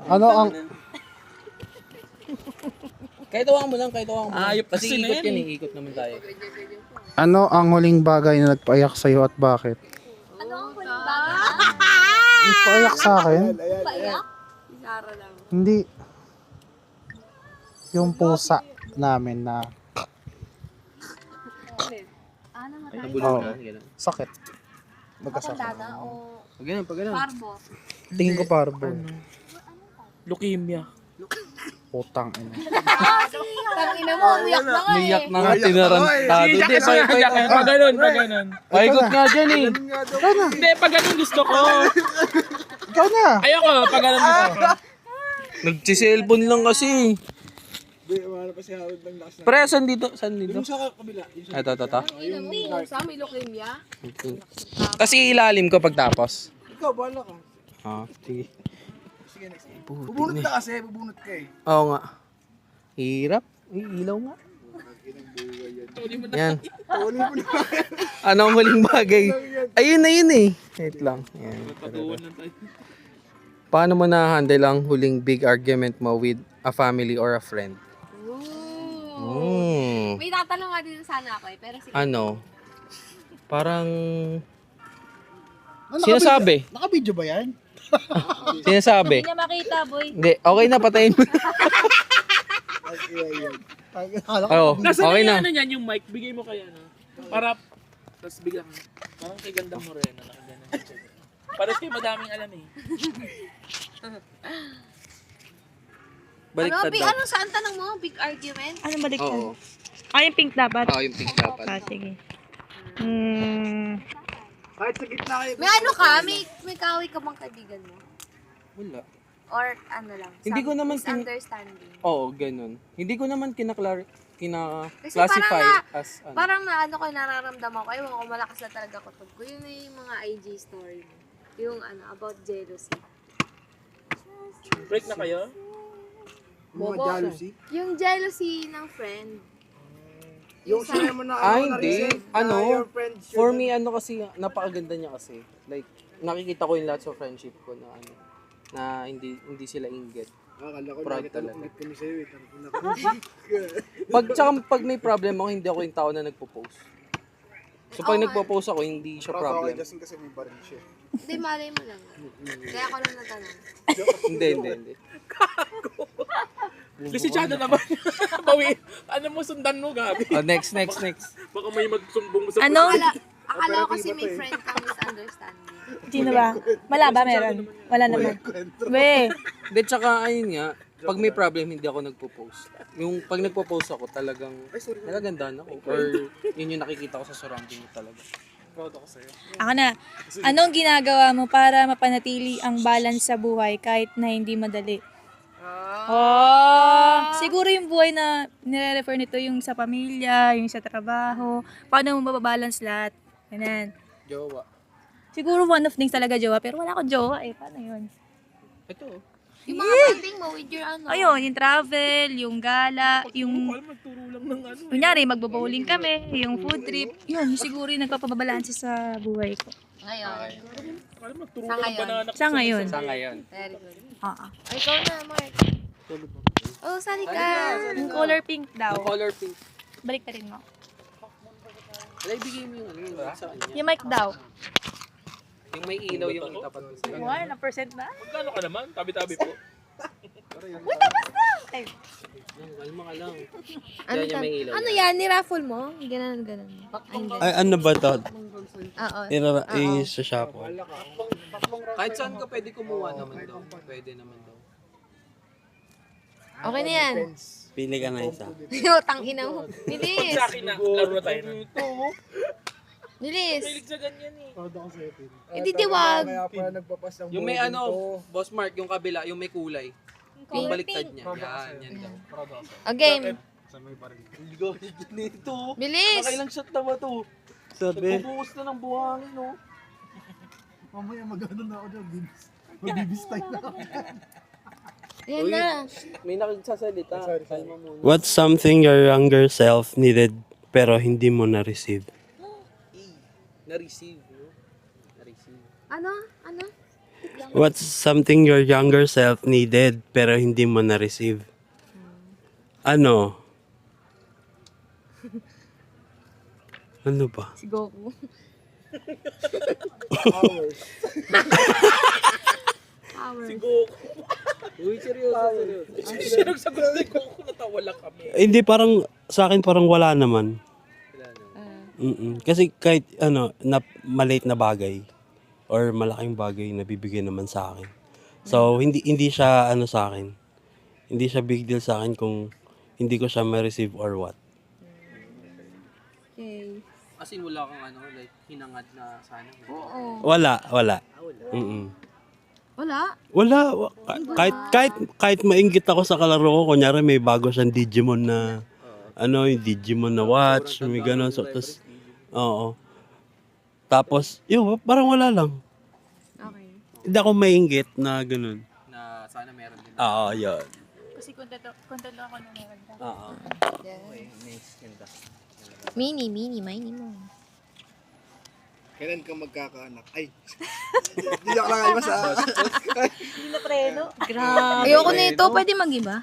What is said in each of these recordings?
Ano ang... Kahit awang mo lang, kahit awang mo lang. Ayop Kasi kasi na ikot yan yan eh, ikot naman tayo. Ano ang huling bagay na nagpaiyak sa'yo at bakit? Ano ang huling bagay? Nagpaiyak sa akin? Paiyak? Isara lang. Hindi. Yung pusa namin na Namatay? Nabulong Oo. na, gano'n. sakit. Magkasakit. Matanda na o Pag gano'n, pag gano'n. parbo? Tingin ko parbo. Leukemia. Putang ina. Tangina mo, umiyak na nga Niyak eh. na nga, tinarantado. Hindi, Pag ganun, pag ganun. paikot nga dyan eh. Hindi, pag ganun gusto ko. Ikaw na! Ayoko, pag ganun gusto ko. Nagsiselfon lang kasi. Wala pa si Harold ng lakas na. Pre, saan dito? Saan dito? Yung sa kabila. Yung sa Ito. Ina mo, sa may leukemia? Kasi ilalim ko pagtapos. ikaw, bahala ka. Ah, sige. Sige, next. Bubunot ka kasi, bubunot ka eh. Oo nga. Hirap. Ilaw nga. Yan. Tuloy mo na. Anong huling bagay? Ayun na yun eh. Wait lang. Yan. Paano mo na-handle ang huling big argument mo with a family or a friend? Ooh. May tatanong nga din sana ako eh, pero sige. Ano? Parang... Sinasabi. Naka-video ba yan? Sinasabi. Hindi niya makita, boy. Hindi. Okay na, patayin mo. Oo. Nasaan Okay na na. ano yan, yung mic, bigay mo kaya na. Para, tapos bigyan mo. Parang kay Ganda Moreno, nakagana. Paras kayo madaming alam eh. Baliktad daw. Ano saan tanong mo? Big argument? Ano baliktad? Oo. Ah, yung pink dapat? Oo, yung pink dapat. Ah, sige. Kahit sa gitna kayo. May ano ka? May kaaway ka bang kaibigan mo? Wala. Or ano lang? Hindi ko naman misunderstanding. Oo, ganun. Hindi ko naman Kasi kina-classify as ano. Parang na ano ko, nararamdaman ko, ewan ko, malakas na talaga kutog ko. Yun na yung mga IG story mo. Yung ano, about jealousy. Break na kayo? Mga jealousy. Yung jealousy ng friend. Yung sana mo na Hindi. na-receive na Ano, your friend should- for me, ano kasi, napakaganda niya kasi. Like, nakikita ko yung lots of friendship ko na ano, na hindi sila inggit. Akala ko Proud nakita talaga. ulit kami sa'yo eh. Tangina ko. Pag may problem ako, hindi ako yung tao na nagpo-post. So, pag Oo, nagpo-post ako, hindi siya Proud ako problem. kay Justin kasi may baril siya. Hindi, malay mo lang. Kaya ako lang natanong. Hindi. Lisensiyado naman. Bawi. Ano mo, sundan mo, Gabi. Oh, next. Baka may magsumbong mo sa Ano? Akala ko kasi may friend kang misunderstanding. Sino ba? Wala ba meron? Wala naman. We, Hindi, tsaka, ayun nga, pag may problem, hindi ako nagpo-post. Yung pag nagpo-post ako, talagang nagagandaan ako. Or yun yung nakikita ko sa surrounding ko talaga. Proud ako sa'yo. ako na. Anong ginagawa mo para mapanatili ang balance sa buhay kahit na hindi madali? Oh, siguro yung buhay na nire-refer nito yung sa pamilya, yung sa trabaho. Paano mo mababalance lahat? Ganun. Jowa. Siguro one of things talaga jowa, pero wala akong jowa eh. Paano yun? Ito. Yung mga bonding mo with your ano. Ayun, yung travel, yung gala, yung... Alam, nagturo lang ng ano. Kunyari, magbo-bowling kami, yung food trip. Yun, siguro yung nagpapabalanse sa buhay ko. Ngayon. Alam, nagturo Sa ka ng ngayon. banana. Sa ngayon. Sa ngayon. Very good. Oo. Ay, ikaw na, Mark. Oh, sali ka. Yung color pink daw. Yung color pink. Balik na rin mo. Wala, ibigay mo yung ano yun sa kanya. Yung mic daw. Yung may ilaw yung tapat mo sa'yo. Wala, na percent na. Magkano ka naman? Tabi-tabi po. Ay, Kalma ka lang. Ano, Yan yung may ilaw. ano yan? Ni-raffle mo? Ganun. Ay, hindi. Ay, ano ba to? Oo. Sa shop. Kahit saan ka pwede kumuha naman daw. Pwede naman daw. Okay na yan. Pili ka na isa. Yung tangina mo. Nilis. Sa akin na, laro na tayo. Nilis. Mahilig sa ganyan eh. Proud ako sa'yo, Pin. Hindi diwag. Kaya pala nagpapas ng Yung may buhay ano, dito. Boss Mark, yung kabila, yung may kulay. Yung baliktad niya. Yan daw. O, game. Sa may baril. Hindi ko nito. Bilis. Nakailang shot na ba to? Sabi, Nagbubuhos na ng buhangin, no? Mamaya mag-ano na ako dyan, Vince. Mabibistay na ako. Yan na. May nakagsasalita. Sorry. Kalma muna. what's something your younger self needed pero hindi mo na-receive? Na-receive, no? Na-receive. Ano? Ano? What's something your younger self needed pero hindi mo na-receive? Ano? Ano ba? Si Goku. Power. Si Goku. Uy, seryoso. Sino sagot ni Goku? Natawa lang kami. Hindi, parang sa akin parang wala naman. Wala na. Kasi kahit na maliit na bagay or malaking bagay na bibigyan naman sa akin. So hindi siya sa akin. Hindi siya big deal sa akin kung hindi ko siya ma-receive or what. Okay. As in, wala kang like, hinangad na sana. Oo. Wala. Wala. Wala. Kahit mainggit ako sa kalaro ko, kunyari may bago siyang Digimon na yung Digimon na watch, may gano'n. So, oo. Tapos, parang wala lang. Okay. Hindi ako mainggit na gano'n. Na sana meron din. Oo, yun. Kasi content ako na meron ka. Oo. Okay, nice. Ganda. Mini mo. Kailan ka magkakaanak? Ay! Hindi ako lang iba sa... Ayoko na ito. Pwede mag-iba?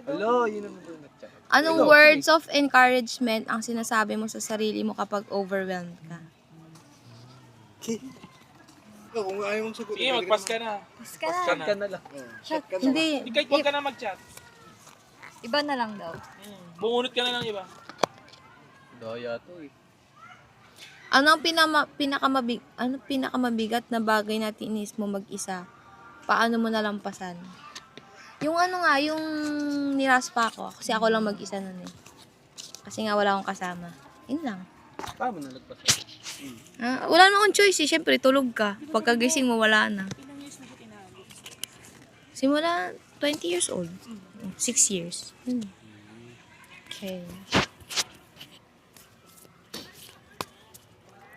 Hello, yun naman doon nag-chat. Anong words of encouragement ang sinasabi mo sa sarili mo kapag overwhelmed ka? Ikaw, kung ayaw mong sagot. Sige, mag-pass ka na. Chat ka na lang. Shot ka na. Hindi. Kahit huwag ka na mag-chat. Iba na lang daw. Bungunot ka na ng iba. Daya to eh. Ano ang pinakamabigat na bagay na tinis mo mag-isa? Paano mo nalampasan? Yung yung niraspa ako. Kasi ako lang mag-isa nun eh. Kasi nga wala akong kasama. Yun lang. Paano nalagpasan? Wala na akong choice eh. Siyempre, tulog ka. Pagkagising mo, wala na. Simula 20 years old. 6 years. Okay.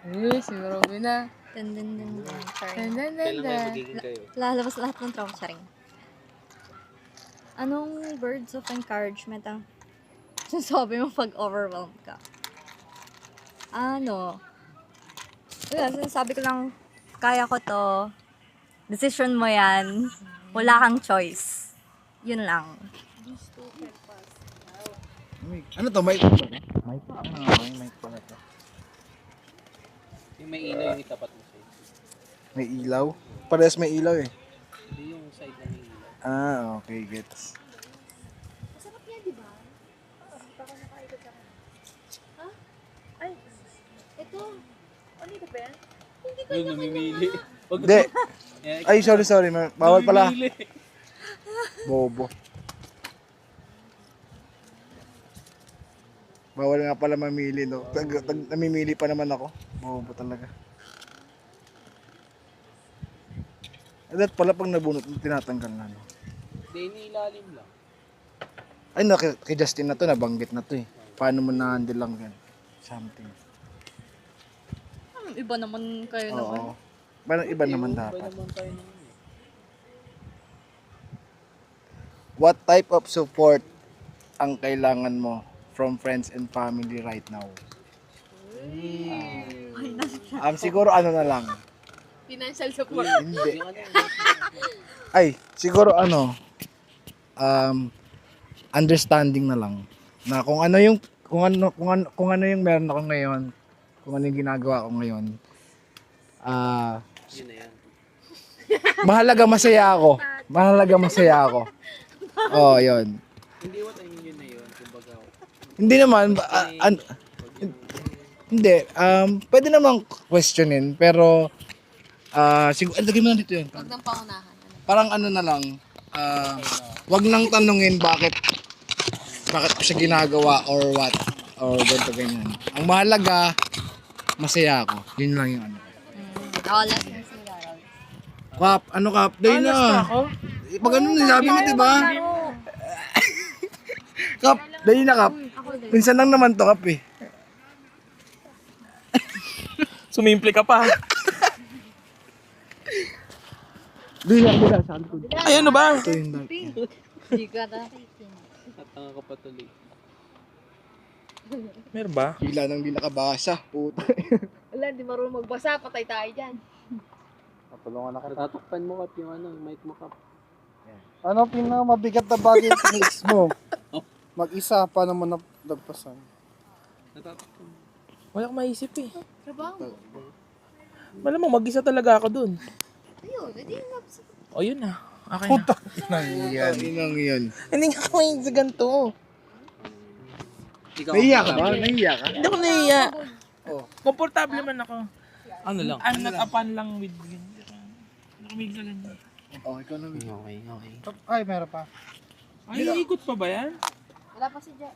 Uy, si Robin na. Dun, dun, dun, dun. Dun, dun, dun, Kailan kayo dun. magiging kayo? Lalabas lahat ng trauma sa ring. Anong words of encouragement ang sinasabi mo pag overwhelmed ka? Sinasabi ko lang, kaya ko to. Decision mo yan. Wala kang choice. Yun lang. Ano to? Mic? Mic? Mic pala to. Yung may ilaw yung itapat mo sa'yo. May ilaw? Parehas may ilaw eh. Hindi yung side na may ilaw. Okay, gets. Masarap yan, di ba? Hindi pa ako nakaikot ako. Ha? Ay, ito. Ano ito ba yan? Hindi ko Yung namimili. Hindi. Ay, sorry. Bawal pala. Bobo. Bawal nga pala mamili, no? Namimili pa naman ako. Bobo talaga. At pala pag nabunot, tinatanggal na, no? Hindi, inilalim lang. Ay, kay Justin na to, nabanggit na to eh. Paano mo na-handle lang yan? Something. Iba naman kayo naman. Oo. Parang iba naman Iba dapat. naman tayo naman eh. What type of support ang kailangan mo from friends and family right now? Siguro ano na lang. Financial support. Hindi. Ay, siguro understanding na lang. Na kung ano yung meron ako ngayon, kung ano yung ginagawa ko ngayon. Yun na yan. Mahalaga masaya ako. Oh, yun. Hindi, what I mean yun na yun. Kumbaga, Hindi naman hindi pwede namang questionin pero siguro lagay mo na dito yun. Huwag nang paunahan. Parang na lang wag nang tanungin bakit ko siya ginagawa or what or ganito ganyan. Ang mahalaga masaya ako. Yun lang yung Last na sila. Kap, Kap? Dahil na. Pag nilabi mo, diba? Kap, dahil na, Kap. Minsan lang naman to, Kap, eh. Sumimple ka pa. Dahil na, saan ko. Ay, ano ba? Ito yung dark. Hindi ka na. natanga ka pa tuloy. Meron ba? Hila nang di nakabasa. Puta. Wala, hindi marunong magbasa. Patay tayo dyan. Matulungan na kita. Natatakpan mo Kap yung ano, yung mic mo Kap. Ano pinakamabigat na bagay sa needs mo? Mag-isa, paano mo nagpasan? Natatakpan mo. Wala akong maisip eh. Trabaho. Malamang mag-isa talaga ako dun. Ayun, edi yung napasa. O yun na. Okay na. Inang yan. Hindi nga ako yung sa ganito. Ikaw, Naiiyak ka ba? Naiiyak ka? Hindi ako nahiya. Komportable man ako. Ano lang? I'm not a fan lang with yun. Nakamig sa ganyan. Oh, ikaw na. Okay. Ay, meron pa. Ay, ikot pa ba yan? Wala pa si Jack.